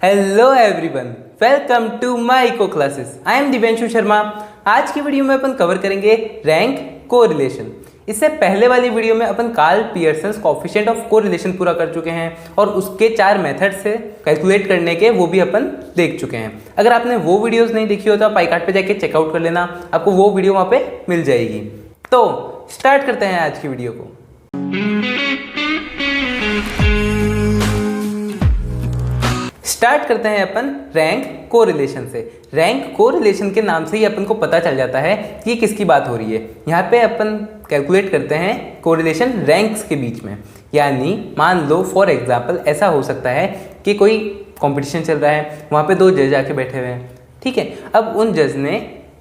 Hello everyone, welcome to my eco classes. I am Divyanshu Sharma. आज की video में अपन कवर करेंगे रैंक कोरिलेशन। इससे पहले वाली वीडियो में अपन Karl Pearson coefficient of correlation पूरा कर चुके हैं और उसके 4 मेथड से कैलकुलेट करने के वो भी अपन देख चुके हैं। अगर आपने वो वीडियोस नहीं देखी हो तो आप iCard पे जाके चेकआउट कर लेना, आपको वो वीडियो वहाँ पे मिल जाएगी। तो स्टार्ट करते हैं आज की वीडियो को। स्टार्ट करते हैं अपन रैंक कोरिलेशन से। रैंक कोरिलेशन के नाम से ही अपन को पता चल जाता है कि किसकी बात हो रही है। यहाँ पे अपन कैलकुलेट करते हैं कोरिलेशन रैंक्स के बीच में। यानी मान लो फॉर एग्जांपल ऐसा हो सकता है कि कोई कंपटीशन चल रहा है, वहाँ पे 2 जज आके बैठे हुए हैं, ठीक है। अब उन जज ने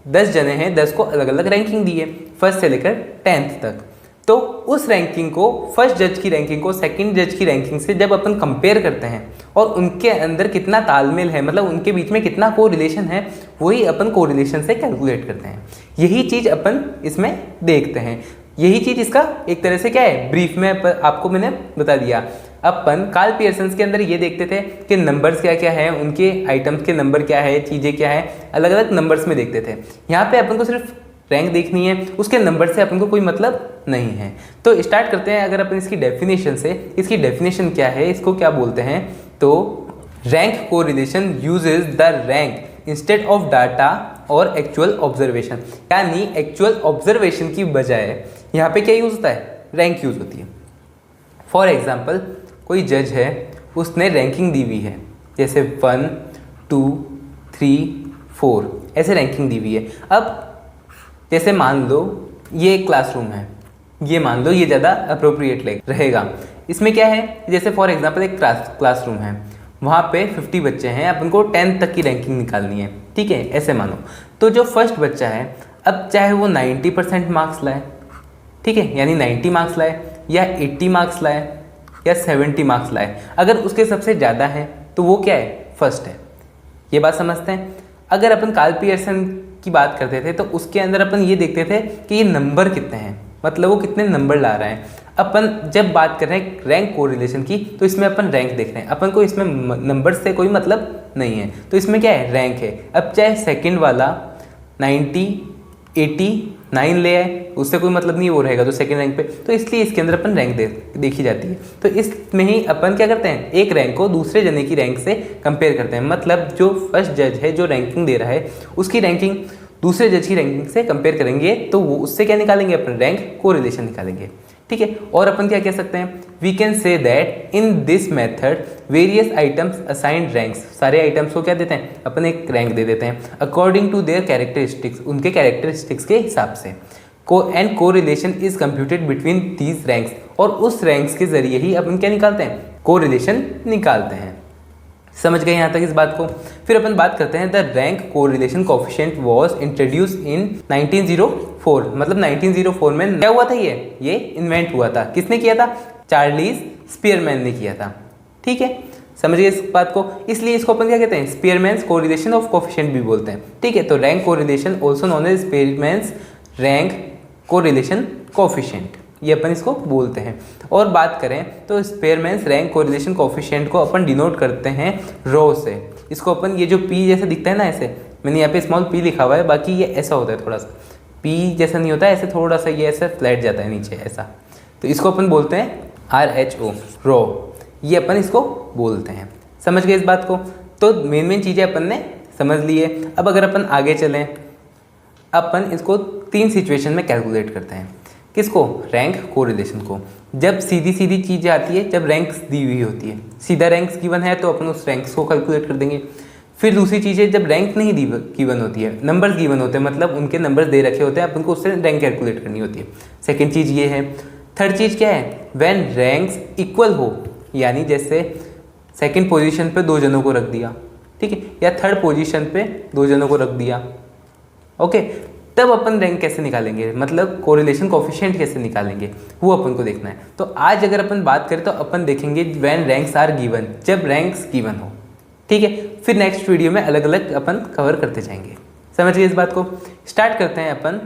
10 जने हैं, 10 को अलग अलग रैंकिंग दी है, फर्स्ट से लेकर 10th तक। तो उस रैंकिंग को, फर्स्ट जज की रैंकिंग को सेकंड जज की रैंकिंग से जब अपन कंपेयर करते हैं और उनके अंदर कितना तालमेल है, मतलब उनके बीच में कितना कोरिलेशन है, वही अपन कोरिलेशन से कैलकुलेट करते हैं। यही चीज़ अपन इसमें देखते हैं। यही चीज़ इसका एक तरह से क्या है, ब्रीफ में आपको मैंने बता दिया। अपन कार्ल पियर्सन के अंदर ये देखते थे कि नंबर्स क्या क्या है, उनके आइटम्स के नंबर क्या है, चीज़ें क्या है, अलग अलग नंबर्स में देखते थे। यहाँ पे अपन को सिर्फ रैंक देखनी है, उसके नंबर से अपन को कोई मतलब नहीं है। तो स्टार्ट करते हैं। अगर अपन इसकी डेफिनेशन से, इसकी डेफिनेशन क्या है, इसको क्या बोलते हैं, तो rank correlation uses the rank instead of data और एक्चुअल ऑब्जर्वेशन। यानी एक्चुअल ऑब्जर्वेशन की बजाय यहाँ पे क्या यूज होता है, रैंक यूज होती है। फॉर एग्जाम्पल कोई जज है, उसने रैंकिंग दी हुई है, जैसे 1, 2, 3, 4 ऐसे रैंकिंग दी हुई है। अब जैसे मान लो ये एक क्लासरूम है, ये मान लो ये ज़्यादा अप्रोप्रिएट रहेगा। इसमें क्या है, जैसे फॉर एग्जांपल एक क्लासरूम है, वहाँ पे 50 बच्चे हैं, अपन को 10 तक की रैंकिंग निकालनी है, ठीक है, ऐसे मानो। तो जो फर्स्ट बच्चा है, अब चाहे वो 90% मार्क्स लाए, ठीक है, यानी 90 मार्क्स लाए या 80 मार्क्स लाए या 70 मार्क्स लाए, अगर उसके सबसे ज़्यादा है तो वो क्या है, फर्स्ट है। ये बात समझते हैं। अगर अपन कार्ल पियर्सन की बात करते थे तो उसके अंदर अपन ये देखते थे कि ये नंबर कितने हैं, मतलब वो कितने नंबर ला रहा है। अपन जब बात कर रहे हैं रैंक कोरिलेशन की, तो इसमें अपन रैंक देख रहे हैं, अपन को इसमें नंबर से कोई मतलब नहीं है। तो इसमें क्या है, रैंक है। अब चाहे सेकंड वाला 90, 89 ले आए, उससे कोई मतलब नहीं, वो रहेगा तो सेकंड रैंक पे। तो इसलिए इसके अंदर अपन रैंक देखी जाती है। तो इसमें ही अपन क्या करते हैं, एक रैंक को दूसरे जने की रैंक से कंपेयर करते हैं। मतलब जो फर्स्ट जज है, जो रैंकिंग दे रहा है, उसकी रैंकिंग दूसरे जज की रैंकिंग से कंपेयर करेंगे, तो वो उससे क्या निकालेंगे, अपन रैंक कोरिलेशन निकालेंगे, ठीक है। और अपन क्या कह सकते हैं, we can say that in this method various items assigned ranks. सारे आइटम्स को क्या देते हैं, अपन एक रैंक दे देते हैं अकॉर्डिंग टू देयर कैरेक्टरिस्टिक्स, उनके कैरेक्टरिस्टिक्स के हिसाब से। And correlation is computed between these ranks, और उस रैंक्स के जरिए ही अपन क्या निकालते हैं, कोरिलेशन निकालते हैं। समझ गए यहाँ तक इस बात को। फिर अपन बात करते हैं the rank correlation coefficient was introduce इन 1904। मतलब 1904 में क्या हुआ था, ये इन्वेंट हुआ था। किसने किया था, चार्ल्स स्पीयरमैन ने किया था, ठीक है। समझ गए इस बात को। इसलिए इसको अपन क्या कहते हैं, स्पीयरमैन्स कोरिलेशन ऑफ कोएफिशिएंट भी बोलते हैं, ठीक है। तो rank correlation also known as Spearman's rank correlation coefficient, ये अपन इसको बोलते हैं। और बात करें तो स्पीयरमैन्स रैंक कोरिलेशन कोएफिशिएंट को अपन डिनोट करते हैं रो से। इसको अपन, ये जो पी जैसा दिखता है ना, ऐसे मैंने यहाँ पे स्मॉल पी लिखा हुआ है, बाकी ये ऐसा होता है, थोड़ा सा पी जैसा नहीं होता है, ऐसे थोड़ा सा ये ऐसा फ्लैट जाता है नीचे ऐसा। तो इसको अपन बोलते हैं RHO, रो, ये अपन इसको बोलते हैं। समझ गए इस बात को। तो मेन चीज़ें अपन ने समझ ली है। अब अगर अपन आगे चलें, अपन इसको 3 सिचुएशन में कैलकुलेट करते हैं। किसको, रैंक कोरिलेशन को। जब सीधी सीधी चीज़ आती है, जब रैंक्स दी हुई होती है, सीधा रैंक्स गिवन है तो अपन उस रैंक्स को कैलकुलेट कर देंगे। फिर दूसरी चीज़ है जब रैंक नहीं गिवन होती है, नंबर्स गिवन होते हैं, मतलब उनके नंबर्स दे रखे होते हैं, अपन को उससे रैंक कैलकुलेट करनी होती है। सेकेंड चीज़ ये है। थर्ड चीज़ क्या है, व्हेन रैंक्स इक्वल हो, यानी जैसे सेकेंड पोजिशन पर 2 जनों को रख दिया, ठीक है, या थर्ड पोजिशन पर 2 जनों को रख दिया, ओके, तब अपन रैंक कैसे निकालेंगे, मतलब कोरिलेशन कोएफिशिएंट कैसे निकालेंगे, वो अपन को देखना है। तो आज अगर अपन बात करें तो अपन देखेंगे व्हेन रैंक्स आर गिवन, जब रैंक्स गिवन हो, ठीक है। फिर नेक्स्ट वीडियो में अलग अलग अपन कवर करते जाएंगे। समझ गए इस बात को। स्टार्ट करते हैं अपन।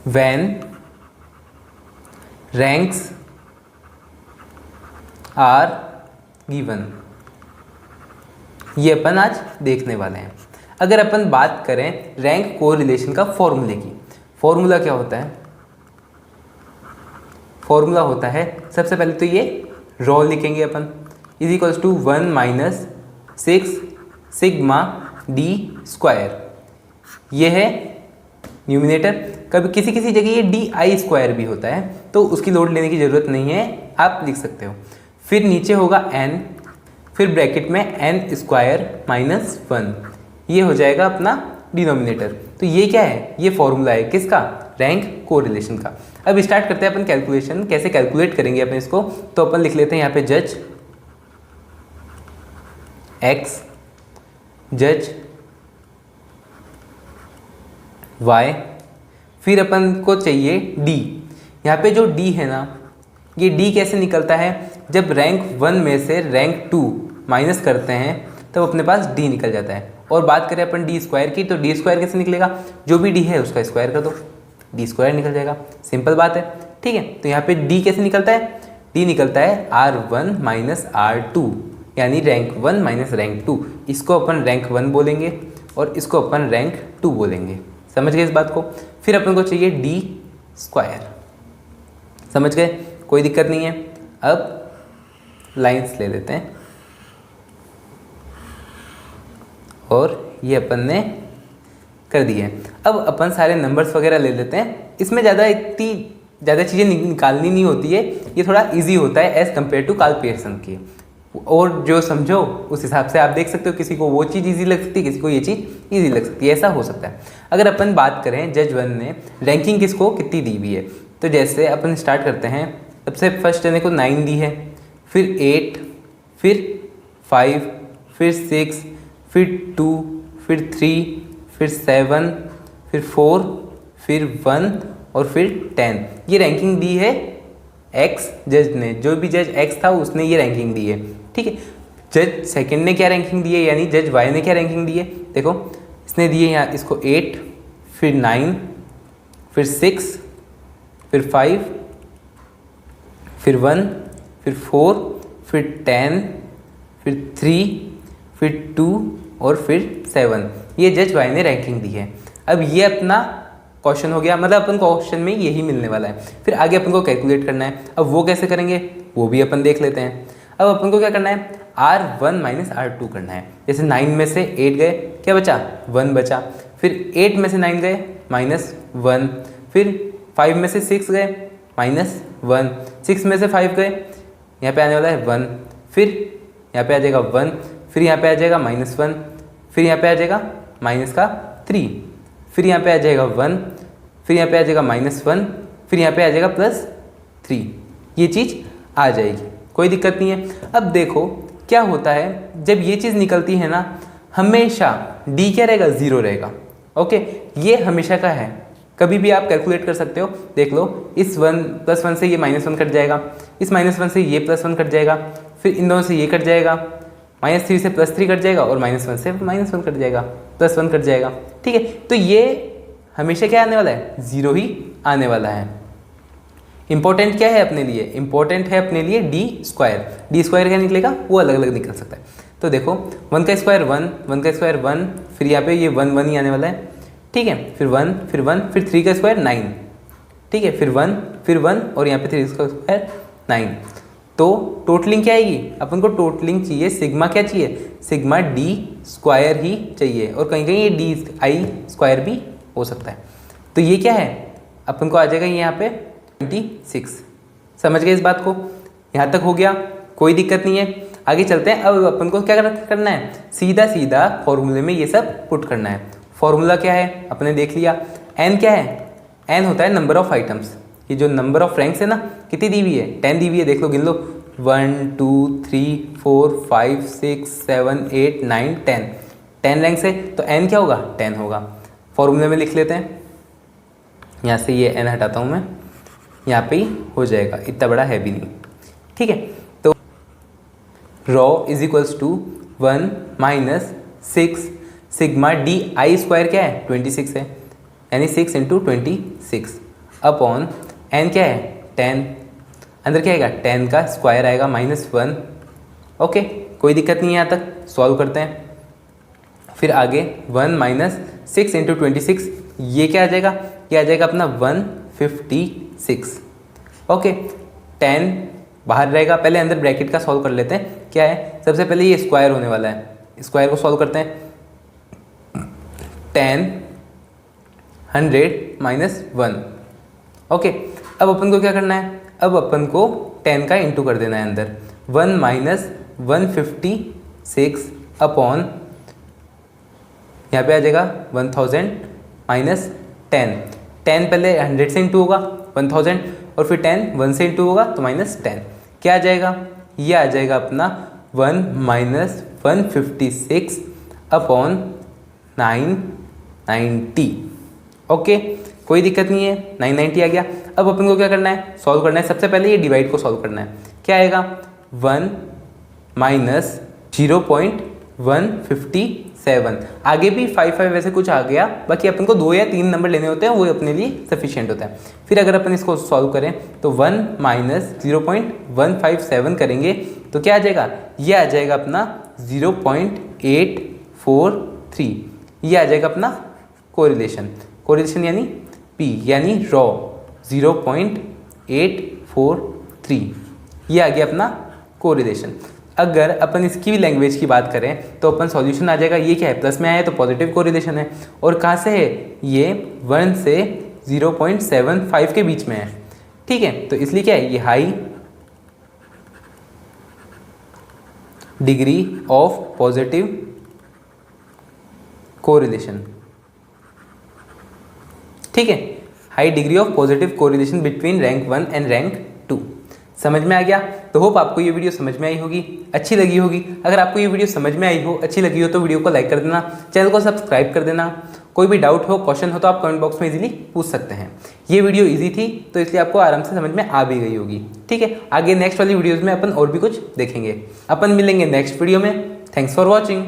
व्हेन रैंक्स आर गिवन, ये अपन आज देखने वाले हैं। अगर अपन बात करें रैंक कोरिलेशन का फॉर्मूले की, फॉर्मूला क्या होता है? फॉर्मूला होता है, सबसे पहले तो ये रॉ लिखेंगे अपन, is equals to 1 minus 6 sigma D square. ये है न्यूमिनेटर। कभी किसी किसी जगह ये डी आई स्क्वायर भी होता है, तो उसकी लोड लेने की ज़रूरत नहीं है, आप लिख सकते हो। फिर नीचे होगा n, फिर ब्रैकेट में n स्क्वायर माइनस 1, ये हो जाएगा अपना डिनोमिनेटर। तो ये क्या है? ये फॉर्मूला है किसका? रैंक कोरिलेशन का। अब स्टार्ट करते हैं अपन कैलकुलेशन। कैसे कैलकुलेट करेंगे अपन इसको? तो अपन लिख लेते हैं यहाँ पे जज x, जज y, फिर अपन को चाहिए d। यहाँ पे जो d है ना, ये d कैसे निकलता है? जब रैंक 1 में से रैंक 2 माइनस करते हैं तब अपने पास d निकल जाता है। और बात करें अपन डी स्क्वायर की, तो डी स्क्वायर कैसे निकलेगा? जो भी d है उसका स्क्वायर कर दो, डी स्क्वायर निकल जाएगा। सिंपल बात है, ठीक है। तो यहाँ पे d कैसे निकलता है? d निकलता है R1 माइनस R2, यानी रैंक 1 माइनस रैंक 2। इसको अपन रैंक 1 बोलेंगे और इसको अपन रैंक 2 बोलेंगे। समझ गए इस बात को? फिर अपन को चाहिए डी स्क्वायर। समझ गए? कोई दिक्कत नहीं है। अब लाइंस ले लेते हैं और ये अपन ने कर दिए। अब अपन सारे नंबर्स वगैरह ले लेते हैं। इसमें इतनी ज़्यादा चीज़ें निकालनी नहीं होती है, ये थोड़ा इजी होता है एज़ कम्पेयर टू काल पियर्सन की। और जो समझो उस हिसाब से आप देख सकते हो, किसी को वो चीज़ इजी लग सकती है, किसी को ये चीज़ इजी लग सकती है, ऐसा हो सकता है। अगर अपन बात करें जज 1 ने रैंकिंग किसको कितनी दी हुई है, तो जैसे अपन स्टार्ट करते हैं, सबसे फर्स्ट जने को 9 दी है, फिर 8, फिर 5, फिर 6, फिर 2, फिर 3, फिर 7, फिर 4, फिर 1 और फिर 10। ये रैंकिंग दी है एक्स जज ने, जो भी जज एक्स था उसने ये रैंकिंग दी है, ठीक है। जज सेकंड ने क्या रैंकिंग दी है, यानी जज वाई ने क्या रैंकिंग दी है? देखो इसने दी है यहाँ इसको 8, फिर 9, फिर 6, फिर 5, फिर 1, फिर 4, फिर 10, फिर 3, फिर 2 और फिर 7। ये जज वाई ने रैंकिंग दी है। अब ये अपना क्वेश्चन हो गया, मतलब अपन क्वेश्चन में यही मिलने वाला है। फिर आगे अपन को कैलकुलेट करना है। अब वो कैसे करेंगे वो भी अपन देख लेते हैं। अब अपन को क्या करना है? R1 माइनस R2 करना है। जैसे 9 में से 8 गए, क्या बचा? 1 बचा। फिर 8 में से 9 गए, -1। फिर 5 में से 6 गए, -1। 6 में से 5 गए, यहाँ पे आने वाला है 1। फिर यहाँ पे आ जाएगा 1, फिर यहाँ पे आ जाएगा -1, फिर यहाँ पे आ जाएगा -3, फिर यहाँ पे आ जाएगा 1, फिर यहाँ पे आ जाएगा -1, फिर यहाँ पे आ जाएगा +3। ये चीज़ आ जाएगी, कोई दिक्कत नहीं है। अब देखो क्या होता है, जब ये चीज़ निकलती है ना, हमेशा d क्या रहेगा? 0 रहेगा। ओके, ये हमेशा का है, कभी भी आप कैलकुलेट कर सकते हो। देख लो, इस +1 से ये -1 कट जाएगा, इस -1 से ये +1 कट जाएगा, फिर इन दोनों से ये कट जाएगा, -3 से +3 कट जाएगा और -1 से -1 कट जाएगा, +1 कट जाएगा, ठीक है। तो ये हमेशा क्या आने वाला है? 0 ही आने वाला है। इंपॉर्टेंट क्या है अपने लिए? इंपॉर्टेंट है अपने लिए डी स्क्वायर। डी स्क्वायर क्या निकलेगा? वो अलग अलग निकल सकता है। तो देखो 1 का स्क्वायर 1, 1 का स्क्वायर 1, फिर यहाँ पे ये 1 1 ही आने वाला है, ठीक है। फिर 1, फिर 1, फिर 3 का स्क्वायर 9, ठीक है। फिर 1, फिर 1 और यहाँ पे 3 का स्क्वायर 9। तो टोटलिंग क्या आएगी? अपन को टोटलिंग चाहिए, सिग्मा क्या चाहिए? सिग्मा डी स्क्वायर ही चाहिए, और कहीं कहीं ये डी आई स्क्वायर भी हो सकता है। तो ये क्या है? अपन को आ जाएगा यहाँ पे 26। समझ गए इस बात को? यहाँ तक हो गया, कोई दिक्कत नहीं है। आगे चलते हैं। अब अपन को क्या करना है? सीधा सीधा फॉर्मूले में ये सब पुट करना है। फॉर्मूला क्या है अपने देख लिया। एन क्या है? एन होता है नंबर ऑफ आइटम्स। ये जो नंबर ऑफ रैंक्स है ना, कितनी दी हुई है? 10 दी हुई है। देख लो, गिन लो, 1 2 3 4 5 6 7 8 9 10। 10 रैंक्स है तो एन क्या होगा? 10 होगा। फॉर्मूले में लिख लेते हैं। यहाँ से ये एन हटाता हूँ मैं, यहाँ पे ही हो जाएगा, इतना बड़ा है भी नहीं, ठीक है। तो rho is equals to 1 minus 6 sigma D I square क्या है? 26 है, यानी 6 इंटू 26 अपॉन एन क्या है? 10। अंदर क्या आएगा? 10 का स्क्वायर आएगा -1। ओके, कोई दिक्कत नहीं है, यहाँ तक सॉल्व करते हैं। फिर आगे 1 माइनस 6 इंटू 26, ये क्या आ जाएगा, ये आ जाएगा अपना 156। ओके, 10 बाहर रहेगा, पहले अंदर ब्रैकेट का सॉल्व कर लेते हैं। क्या है, सबसे पहले ये स्क्वायर होने वाला है, स्क्वायर को सॉल्व करते हैं। 10 100 माइनस 1। ओके, अब अपन को क्या करना है, अब अपन को 10 का इंटू कर देना है अंदर। 1 माइनस 156 अपॉन, यहाँ पे आ जाएगा 1000 माइनस 10। 10 पहले 100 से इंटू होगा 1000, और फिर 10 1 से इंटू होगा तो माइनस 10। क्या आ जाएगा, ये आ जाएगा अपना 1 माइनस 156 अपॉन 990। ओके, कोई दिक्कत नहीं है, 990 आ गया। अब अपन को क्या करना है, सॉल्व करना है। सबसे पहले ये डिवाइड को सॉल्व करना है। क्या आएगा, 1 माइनस 0.157। आगे भी 5 वैसे कुछ आ गया, बाकी अपन को 2 या 3 नंबर लेने होते हैं, वो अपने लिए सफिशिएंट होता है। फिर अगर अपन इसको सॉल्व करें तो 1 माइनस 0.157 करेंगे तो क्या आ जाएगा, ये आ जाएगा अपना 0.843। ये आ जाएगा अपना कोरिलेशन। कोरिलेशन यानी P यानी रॉ 0.843, ये आ गया अपना कोरिलेशन। अगर अपन इसकी भी लैंग्वेज की बात करें तो अपन सॉल्यूशन आ जाएगा, ये क्या है, प्लस में आया तो पॉजिटिव कोरिलेशन है, और कहाँ से है, ये 1 से 0.75 के बीच में है। ठीक है, तो इसलिए क्या है, ये high degree of positive correlation. ठीक है, high degree of positive correlation between rank 1 and rank 2। समझ में आ गया? तो होप आपको ये वीडियो समझ में आई होगी, अच्छी लगी होगी। अगर आपको ये वीडियो समझ में आई हो, अच्छी लगी हो तो वीडियो को लाइक कर देना, चैनल को सब्सक्राइब कर देना। कोई भी डाउट हो, क्वेश्चन हो तो आप कमेंट बॉक्स में इजीली पूछ सकते हैं। ये वीडियो इजी थी तो इसलिए आपको आराम से समझ में आ भी गई होगी। ठीक है, आगे नेक्स्ट वाली वीडियोज़ में अपन और भी कुछ देखेंगे। अपन मिलेंगे नेक्स्ट वीडियो में। Thanks for watching.